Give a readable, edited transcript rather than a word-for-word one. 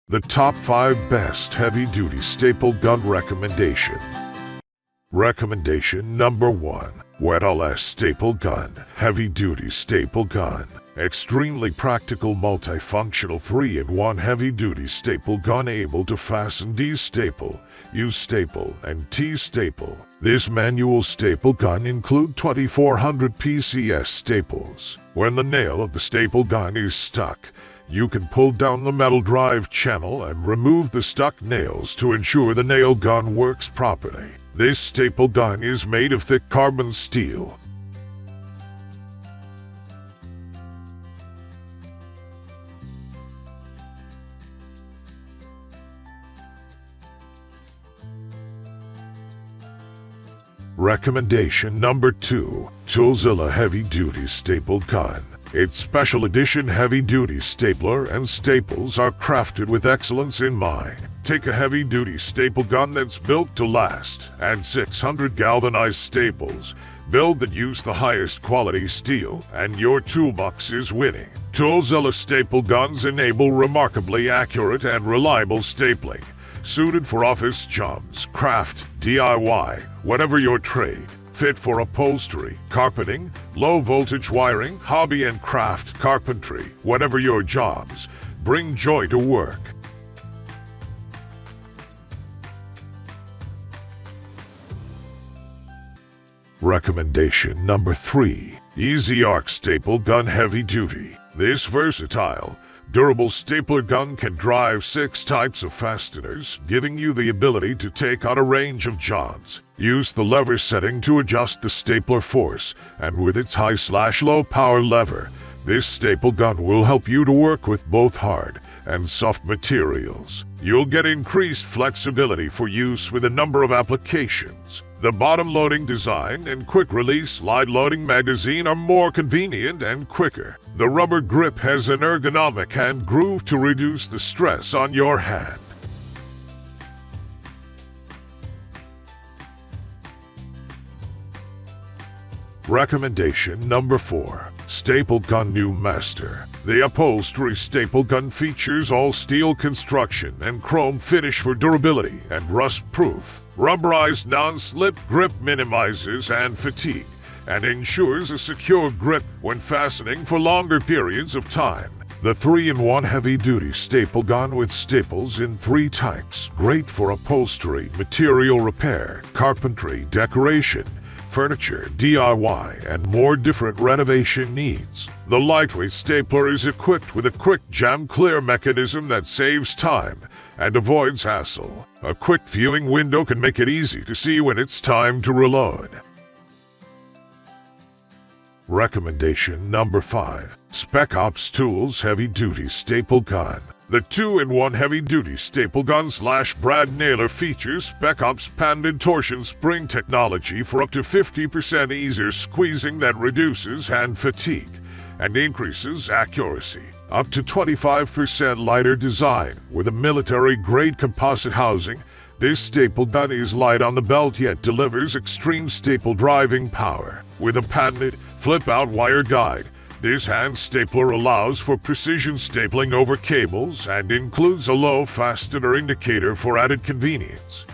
The top 5 best heavy-duty staple gun recommendation. Recommendation number 1. WETOLS Staple Gun. Heavy-duty staple gun. Extremely practical multifunctional 3-in-1 heavy-duty staple gun able to fasten D-staple, U-staple, and T-staple. This manual staple gun includes 2400 PCS staples. When the nail of the staple gun is stuck, you can pull down the metal drive channel and remove the stuck nails to ensure the nail gun works properly. This staple gun is made of thick carbon steel. Recommendation number 2. TOOLZILLA Heavy Duty Staple Gun. Its special edition heavy-duty stapler and staples are crafted with excellence in mind. Take a heavy-duty staple gun that's built to last, and 600 galvanized staples. Build that use the highest quality steel, and your toolbox is winning. TOOLZILLA staple guns enable remarkably accurate and reliable stapling, suited for office jobs, craft, DIY, whatever your trade. Fit for upholstery, carpeting, low-voltage wiring, hobby and craft carpentry, whatever your jobs. Bring joy to work. Recommendation number 3. EZARC Staple Gun Heavy Duty. This versatile, durable stapler gun can drive 6 types of fasteners, giving you the ability to take on a range of jobs. Use the lever setting to adjust the stapler force, and with its high/low power lever, this staple gun will help you to work with both hard and soft materials. You'll get increased flexibility for use with a number of applications. The bottom-loading design and quick-release slide-loading magazine are more convenient and quicker. The rubber grip has an ergonomic hand groove to reduce the stress on your hand. Recommendation number 4. Staple Gun New Master. The Upholstery Staple Gun features all-steel construction and chrome finish for durability and rust-proof. Rubberized non-slip grip minimizes and fatigue and ensures a secure grip when fastening for longer periods of time. The 3-in-1 heavy-duty staple gun with staples in 3 types. Great for upholstery, material repair, carpentry, decoration, furniture, DIY, and more different renovation needs. The lightweight stapler is equipped with a quick jam clear mechanism that saves time and avoids hassle. A quick viewing window can make it easy to see when it's time to reload. Recommendation number 5. SPEC Tools Heavy Duty Staple Gun. The 2-in-1 heavy-duty staple gun / brad nailer features SPEC patented torsion spring technology for up to 50% easier squeezing that reduces hand fatigue and increases accuracy. Up to 25% lighter design with a military-grade composite housing, this staple gun is light on the belt yet delivers extreme staple driving power. With a patented flip-out wire guide, this hand stapler allows for precision stapling over cables and includes a low fastener indicator for added convenience.